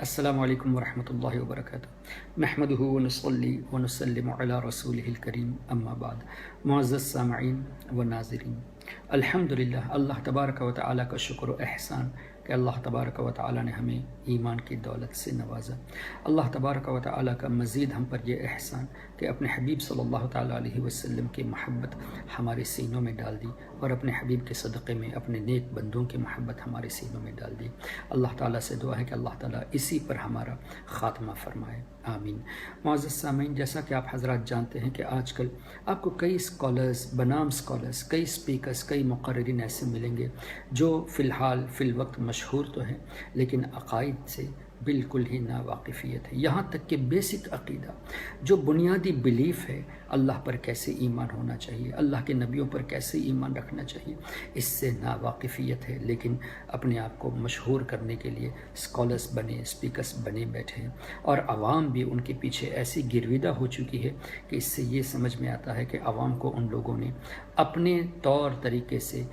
السلام علیکم ورحمۃ اللہ وبرکاتہ۔ نحمدہ ونصلی ونسلم علی رسولہ الکریم، اما بعد۔ معزز سامعین و ناظرین، الحمدللہ، اللہ تبارک و تعالیٰ کا شکر و احسان کہ اللہ تبارک و تعالیٰ نے ہمیں ایمان کی دولت سے نوازا۔ اللہ تبارک و تعالیٰ کا مزید ہم پر یہ احسان کہ اپنے حبیب صلی اللہ تعالیٰ علیہ وسلم کی محبت ہمارے سینوں میں ڈال دی، اور اپنے حبیب کے صدقے میں اپنے نیک بندوں کی محبت ہمارے سینوں میں ڈال دی۔ اللہ تعالیٰ سے دعا ہے کہ اللہ تعالیٰ اسی پر ہمارا خاتمہ فرمائے، آمین۔ معزز سامعین، جیسا کہ آپ حضرات جانتے ہیں کہ آج کل آپ کو کئی اسکالرز بنام اسکالرز، کئی اسپیکرز، کئی مقررین ایسے ملیں گے جو فی الوقت مشہور تو ہیں لیکن عقائد سے بالکل ہی ناواقفیت ہے۔ یہاں تک کہ بیسک عقیدہ، جو بنیادی بلیف ہے، اللہ پر کیسے ایمان ہونا چاہیے، اللہ کے نبیوں پر کیسے ایمان رکھنا چاہیے، اس سے ناواقفیت ہے، لیکن اپنے آپ کو مشہور کرنے کے لیے اسکالرس بنے، اسپیکرس بنے بیٹھے ہیں، اور عوام بھی ان کے پیچھے ایسی گرویدہ ہو چکی ہے کہ اس سے یہ سمجھ میں آتا ہے کہ عوام کو ان لوگوں نے اپنے طور طریقے سے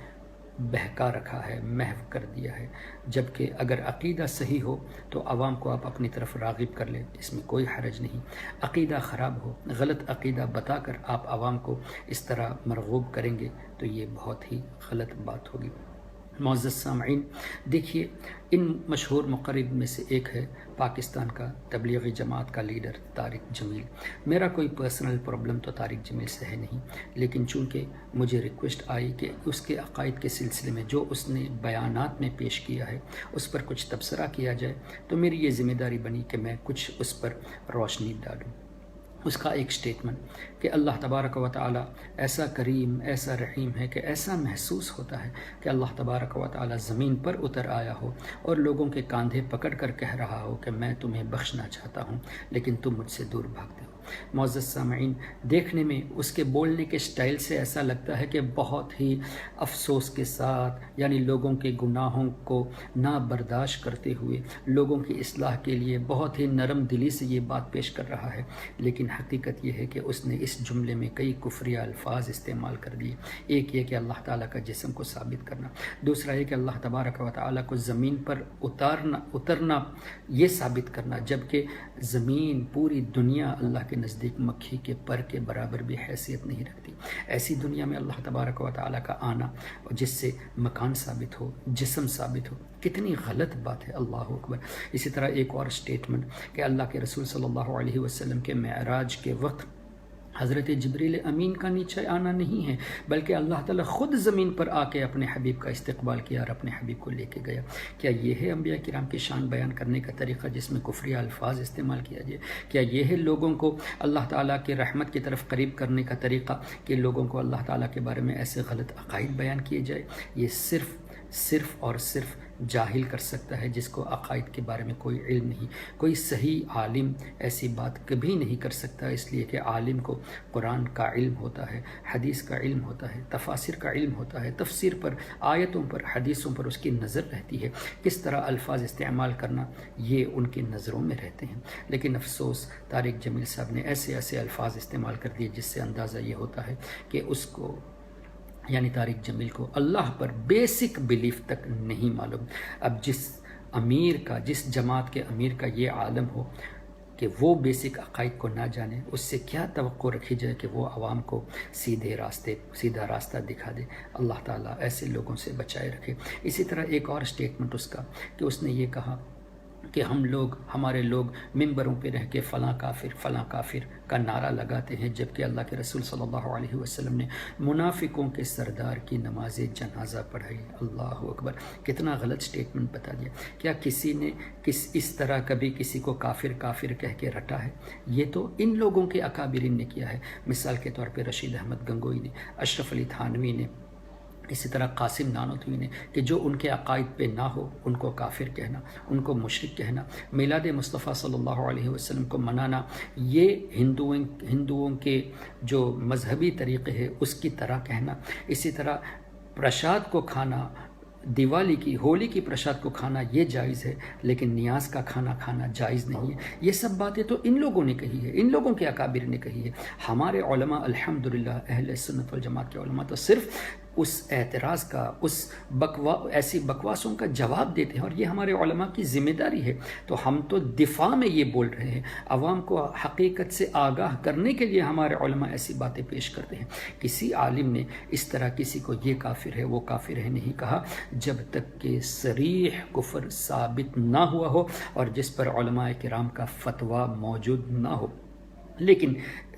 بہکا رکھا ہے، محو کر دیا ہے، جبکہ اگر عقیدہ صحیح ہو تو عوام کو آپ اپنی طرف راغب کر لیں، اس میں کوئی حرج نہیں۔ عقیدہ خراب ہو، غلط عقیدہ بتا کر آپ عوام کو اس طرح مرغوب کریں گے تو یہ بہت ہی غلط بات ہوگی۔ معزز سامعین، دیکھیے، ان مشہور مقرر میں سے ایک ہے پاکستان کا تبلیغی جماعت کا لیڈر طارق جمیل۔ میرا کوئی پرسنل پرابلم تو طارق جمیل سے ہے نہیں، لیکن چونکہ مجھے ریکویسٹ آئی کہ اس کے عقائد کے سلسلے میں جو اس نے بیانات میں پیش کیا ہے اس پر کچھ تبصرہ کیا جائے، تو میری یہ ذمہ داری بنی کہ میں کچھ اس پر روشنی ڈالوں۔ اس کا ایک سٹیٹمنٹ کہ اللہ تبارک و تعالیٰ ایسا کریم، ایسا رحیم ہے کہ ایسا محسوس ہوتا ہے کہ اللہ تبارک و تعالیٰ زمین پر اتر آیا ہو اور لوگوں کے کاندھے پکڑ کر کہہ رہا ہو کہ میں تمہیں بخشنا چاہتا ہوں لیکن تم مجھ سے دور بھاگتے ہو۔ معزز سامعین، دیکھنے میں اس کے بولنے کے سٹائل سے ایسا لگتا ہے کہ بہت ہی افسوس کے ساتھ، یعنی لوگوں کے گناہوں کو نہ برداشت کرتے ہوئے لوگوں کی اصلاح کے لیے بہت ہی نرم دلی سے یہ بات پیش کر رہا ہے، لیکن حقیقت یہ ہے کہ اس نے اس جملے میں کئی کفریہ الفاظ استعمال کر دیے۔ ایک یہ کہ اللہ تعالیٰ کا جسم کو ثابت کرنا، دوسرا یہ کہ اللہ تبارک و تعالیٰ کو زمین پر اترنا یہ ثابت کرنا، جبکہ زمین، پوری دنیا اللہ کے نزدیک مکھی کے پر کے برابر بھی حیثیت نہیں رکھتی۔ ایسی دنیا میں اللہ تبارک و تعالیٰ کا آنا جس سے مکان ثابت ہو، جسم ثابت ہو، کتنی غلط بات ہے، اللہ اکبر۔ اسی طرح ایک اور سٹیٹمنٹ کہ اللہ کے رسول صلی اللہ علیہ وسلم کے معراج کے وقت حضرت جبریل امین کا نیچے آنا نہیں ہے، بلکہ اللہ تعالیٰ خود زمین پر آ کے اپنے حبیب کا استقبال کیا اور اپنے حبیب کو لے کے گیا۔ کیا یہ ہے انبیاء کرام کی شان بیان کرنے کا طریقہ جس میں کفریہ الفاظ استعمال کیا جائے؟ کیا یہ ہے لوگوں کو اللہ تعالیٰ کی رحمت کی طرف قریب کرنے کا طریقہ کہ لوگوں کو اللہ تعالیٰ کے بارے میں ایسے غلط عقائد بیان کیے جائے؟ یہ صرف اور صرف جاہل کر سکتا ہے جس کو عقائد کے بارے میں کوئی علم نہیں۔ کوئی صحیح عالم ایسی بات کبھی نہیں کر سکتا، اس لیے کہ عالم کو قرآن کا علم ہوتا ہے، حدیث کا علم ہوتا ہے، تفاسیر کا علم ہوتا ہے، تفسیر پر، آیتوں پر، حدیثوں پر اس کی نظر رہتی ہے، کس طرح الفاظ استعمال کرنا یہ ان کی نظروں میں رہتے ہیں۔ لیکن افسوس، طارق جمیل صاحب نے ایسے الفاظ استعمال کر دیے جس سے اندازہ یہ ہوتا ہے کہ اس کو، یعنی طارق جمیل کو، اللہ پر بیسک بلیف تک نہیں معلوم۔ اب جس جماعت کے امیر کا یہ عالم ہو کہ وہ بیسک عقائد کو نہ جانے، اس سے کیا توقع رکھی جائے کہ وہ عوام کو سیدھا راستہ دکھا دے؟ اللہ تعالیٰ ایسے لوگوں سے بچائے رکھے۔ اسی طرح ایک اور سٹیٹمنٹ اس کا کہ اس نے یہ کہا کہ ہمارے لوگ ممبروں پہ رہ کے فلاں کافر کا نعرہ لگاتے ہیں، جبکہ اللہ کے رسول صلی اللہ علیہ وسلم نے منافقوں کے سردار کی نماز جنازہ پڑھائی۔ اللہ اکبر، کتنا غلط سٹیٹمنٹ بتا دیا۔ کیا کسی نے اس طرح کبھی کسی کو کافر کہہ کے رٹا ہے؟ یہ تو ان لوگوں کے اکابرین نے کیا ہے۔ مثال کے طور پہ رشید احمد گنگوئی نے، اشرف علی تھانوی نے، اسی طرح قاسم نانوتوی نے، کہ جو ان کے عقائد پہ نہ ہو ان کو کافر کہنا، ان کو مشرک کہنا، میلاد مصطفیٰ صلی اللہ علیہ وسلم کو منانا یہ ہندوؤں کے جو مذہبی طریقے ہے اس کی طرح کہنا، اسی طرح پرشاد کو کھانا، دیوالی کی، ہولی کی پرشاد کو کھانا یہ جائز ہے، لیکن نیاز کا کھانا جائز نہیں ہے۔ یہ سب باتیں تو ان لوگوں نے کہی ہے، ان لوگوں کے اکابر نے کہی ہے۔ ہمارے علماء الحمدللہ، اہل سنت والجماعت کے علماء تو صرف اس اعتراض کا، ایسی بکواسوں کا جواب دیتے ہیں، اور یہ ہمارے علماء کی ذمہ داری ہے۔ تو ہم تو دفاع میں یہ بول رہے ہیں، عوام کو حقیقت سے آگاہ کرنے کے لیے ہمارے علماء ایسی باتیں پیش کرتے ہیں۔ کسی عالم نے اس طرح کسی کو یہ کافر ہے وہ کافر ہے نہیں کہا، جب تک کہ صریح کفر ثابت نہ ہوا ہو اور جس پر علماء کرام کا فتویٰ موجود نہ ہو۔ لیکن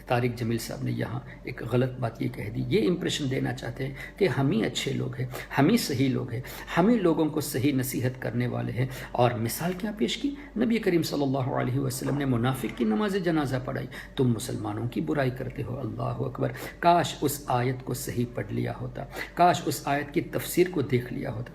طارق جمیل صاحب نے یہاں ایک غلط بات یہ کہہ دی، یہ امپریشن دینا چاہتے ہیں کہ ہم ہی اچھے لوگ ہیں، ہم ہی صحیح لوگ ہیں، ہم ہی لوگوں کو صحیح نصیحت کرنے والے ہیں۔ اور مثال کیا پیش کی؟ نبی کریم صلی اللہ علیہ وسلم نے منافق کی نماز جنازہ پڑھائی، تم مسلمانوں کی برائی کرتے ہو، اللہ اکبر۔ کاش اس آیت کو صحیح پڑھ لیا ہوتا، کاش اس آیت کی تفسیر کو دیکھ لیا ہوتا،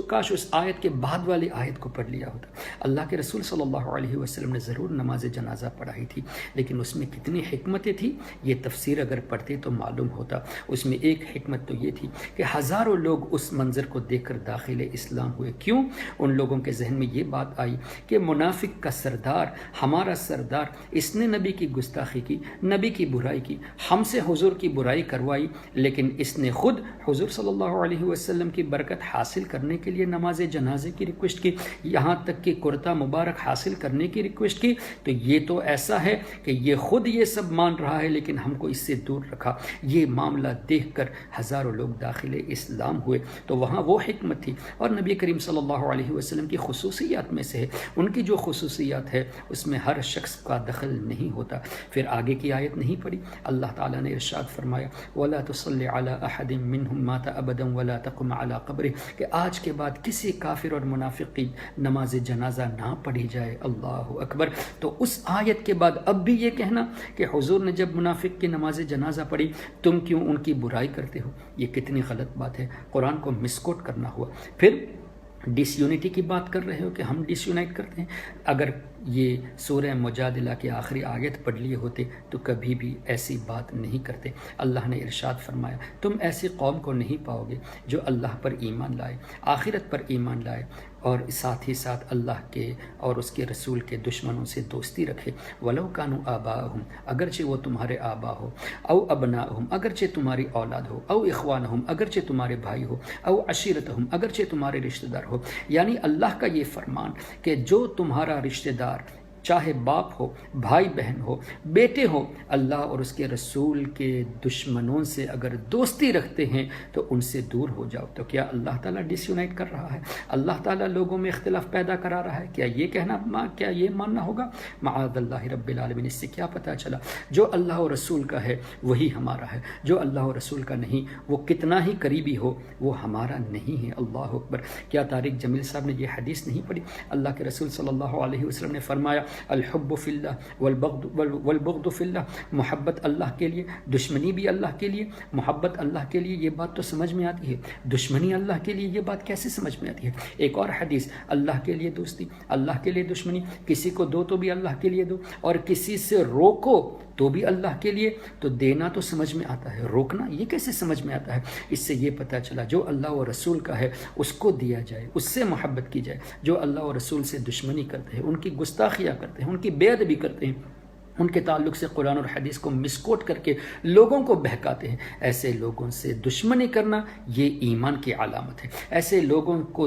کاش اس آیت کے بعد والی آیت کو پڑھ لیا ہوتا۔ اللہ کے رسول صلی اللہ علیہ وسلم نے ضرور نماز جنازہ پڑھائی تھی، لیکن اس میں کتنی حکمتیں تھی یہ تفسیر اگر پڑھتے تو معلوم ہوتا۔ اس میں ایک حکمت تو یہ تھی کہ ہزاروں لوگ اس منظر کو دیکھ کر داخل اسلام ہوئے۔ کیوں؟ ان لوگوں کے ذہن میں یہ بات آئی کہ منافق کا سردار، ہمارا سردار، اس نے نبی کی گستاخی کی، نبی کی برائی کی، ہم سے حضور کی برائی کروائی، لیکن اس نے خود حضور صلی اللہ علیہ وسلم کی برکت حاصل کرنے کے لیے نماز جنازے کی ریکویسٹ کی، یہاں تک کہ کرتا مبارک حاصل کرنے کی ریکویسٹ کی۔ تو یہ تو ایسا ہے کہ یہ خود یہ سب مان رہا ہے لیکن ہم کو اس سے دور رکھا۔ یہ معاملہ دیکھ کر ہزاروں لوگ داخل اسلام ہوئے۔ تو وہاں وہ حکمت تھی، اور نبی کریم صلی اللہ علیہ وسلم کی خصوصیات میں سے ہے، ان کی جو خصوصیات ہے اس میں ہر شخص کا دخل نہیں ہوتا۔ پھر آگے کی آیت نہیں پڑھی، اللہ تعالیٰ نے ارشاد فرمایا وَلَا تُصَلِّ عَلَىٰ أَحَدٍ مِّنْهُمْ مَاتَ أَبَدًا وَلَا تَقُمْ عَلَىٰ قَبْرِهِ، کہ آج کے بعد کسی کافر اور منافق کی نماز جنازہ نہ پڑھی جائے، اللہ اکبر۔ تو اس آیت کے بعد اب بھی یہ کہنا کہ حضور نے جب منافق کی نماز جنازہ پڑھی تم کیوں ان کی برائی کرتے ہو، یہ کتنی غلط بات ہے، قرآن کو مسکوٹ کرنا ہوا۔ پھر ڈس یونٹی کی بات کر رہے ہو کہ ہم ڈس یونائٹ کرتے ہیں، اگر یہ سورہ مجادلہ کی آخری آیت پڑھ لیے ہوتے تو کبھی بھی ایسی بات نہیں کرتے۔ اللہ نے ارشاد فرمایا تم ایسی قوم کو نہیں پاؤ گے جو اللہ پر ایمان لائے، آخرت پر ایمان لائے، اور ساتھ ہی ساتھ اللہ کے اور اس کے رسول کے دشمنوں سے دوستی رکھے۔ وَلَوْ كَانُوا آبَاءَهُمْ، اگرچہ وہ تمہارے آبا ہو، او ابناءہم، اگرچہ تمہاری اولاد ہو، او اخوانہم، اگرچہ تمہارے بھائی ہو، او عشیرتہم، اگرچہ تمہارے رشتہ دار ہو۔ یعنی اللہ کا یہ فرمان کہ جو تمہارا رشتہ دار، چاہے باپ ہو، بھائی بہن ہو، بیٹے ہو، اللہ اور اس کے رسول کے دشمنوں سے اگر دوستی رکھتے ہیں تو ان سے دور ہو جاؤ۔ تو کیا اللہ تعالیٰ ڈس یونائٹ کر رہا ہے؟ اللہ تعالیٰ لوگوں میں اختلاف پیدا کرا رہا ہے؟ کیا یہ ماننا ہوگا؟ معاذ اللہ رب العالمین۔ اس سے کیا پتہ چلا؟ جو اللہ اور رسول کا ہے وہی ہمارا ہے، جو اللہ اور رسول کا نہیں وہ کتنا ہی قریبی ہو وہ ہمارا نہیں ہے، اللہ اکبر۔ کیا طارق جمیل صاحب نے یہ حدیث نہیں پڑھی؟ اللہ کے رسول صلی اللہ علیہ وسلم نے فرمایا الحب فی اللہ والبغض فی اللہ، محبت اللہ کے لیے، دشمنی بھی اللہ کے لیے، محبت اللہ کے لیے، یہ بات تو سمجھ میں آتی ہے، دشمنی اللہ کے لیے یہ بات کیسے سمجھ میں آتی ہے؟ ایک اور حدیث، اللہ کے لیے دوستی، اللہ کے لیے دشمنی، کسی کو دو تو بھی اللہ کے لیے دو، اور کسی سے روکو تو بھی اللہ کے لیے۔ تو دینا تو سمجھ میں آتا ہے، روکنا یہ کیسے سمجھ میں آتا ہے؟ اس سے یہ پتہ چلا جو اللہ و رسول کا ہے اس کو دیا جائے، اس سے محبت کی جائے۔ جو اللہ و رسول سے دشمنی کرتے ہیں، ان کی گستاخیاں کرتے ہیں، ان کی بے ادبی کرتے ہیں، ان کے تعلق سے قرآن اور حدیث کو مسکوٹ کر کے لوگوں کو بہکاتے ہیں، ایسے لوگوں سے دشمنی کرنا یہ ایمان کی علامت ہے۔ ایسے لوگوں کو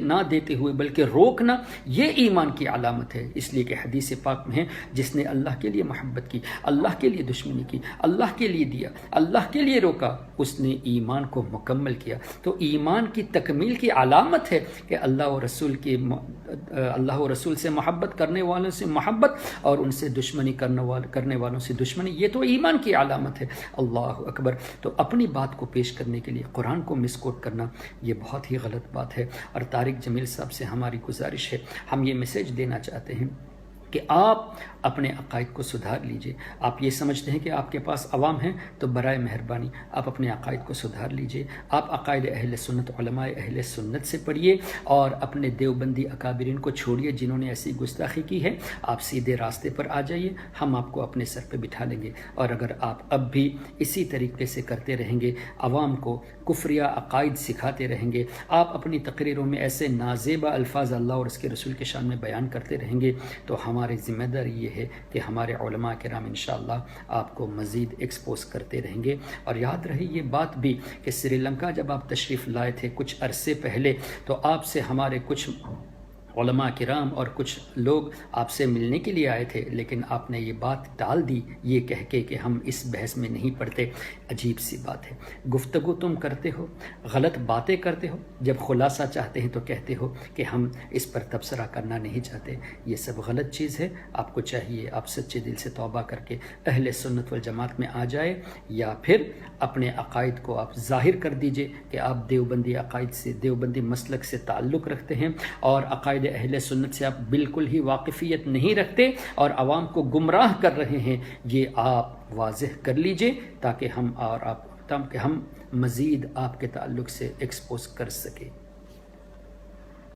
نہ دیتے ہوئے بلکہ روکنا یہ ایمان کی علامت ہے۔ اس لیے کہ حدیث پاک میں ہے جس نے اللہ کے لیے محبت کی، اللہ کے لیے دشمنی کی، اللہ کے لیے دیا، اللہ کے لیے روکا، اس نے ایمان کو مکمل کیا۔ تو ایمان کی تکمیل کی علامت ہے کہ اللہ و رسول سے محبت کرنے والوں سے محبت اور ان سے دشمنی کرنے والوں سے دشمنی، یہ تو ایمان کی علامت ہے، اللہ اکبر۔ تو اپنی بات کو پیش کرنے کے لیے قرآن کو مسکوٹ کرنا یہ بہت ہی غلط بات ہے۔ اور طارق جمیل صاحب سے ہماری گزارش ہے، ہم یہ میسیج دینا چاہتے ہیں کہ آپ اپنے عقائد کو سدھار لیجئے۔ آپ یہ سمجھتے ہیں کہ آپ کے پاس عوام ہیں تو برائے مہربانی آپ اپنے عقائد کو سدھار لیجئے۔ آپ عقائد اہل سنت، علماء اہل سنت سے پڑھیے اور اپنے دیوبندی اکابرین کو چھوڑیے جنہوں نے ایسی گستاخی کی ہے۔ آپ سیدھے راستے پر آ جائیے، ہم آپ کو اپنے سر پہ بٹھا لیں گے۔ اور اگر آپ اب بھی اسی طریقے سے کرتے رہیں گے، عوام کو کفریہ عقائد سکھاتے رہیں گے، آپ اپنی تقریروں میں ایسے نازیبہ الفاظ اللہ اور اس کے رسول کے شان میں بیان کرتے رہیں گے، تو ہمارے ہماری ذمہ داری یہ ہے کہ ہمارے علماء کرام انشاءاللہ آپ کو مزید ایکسپوز کرتے رہیں گے۔ اور یاد رہے یہ بات بھی کہ سری لنکا جب آپ تشریف لائے تھے کچھ عرصے پہلے، تو آپ سے ہمارے کچھ علماء کرام اور کچھ لوگ آپ سے ملنے کے لیے آئے تھے، لیکن آپ نے یہ بات ٹال دی یہ کہہ کے کہ ہم اس بحث میں نہیں پڑتے۔ عجیب سی بات ہے، گفتگو تم کرتے ہو، غلط باتیں کرتے ہو، جب خلاصہ چاہتے ہیں تو کہتے ہو کہ ہم اس پر تبصرہ کرنا نہیں چاہتے۔ یہ سب غلط چیز ہے۔ آپ کو چاہیے آپ سچے دل سے توبہ کر کے اہل سنت والجماعت میں آ جائے، یا پھر اپنے عقائد کو آپ ظاہر کر دیجئے کہ آپ دیوبندی عقائد سے، دیوبندی مسلک سے تعلق رکھتے ہیں اور عقائد اہل سنت سے آپ بالکل ہی واقفیت نہیں رکھتے اور عوام کو گمراہ کر رہے ہیں۔ یہ آپ واضح کر لیجئے تاکہ ہم مزید آپ کے تعلق سے ایکسپوز کر سکیں۔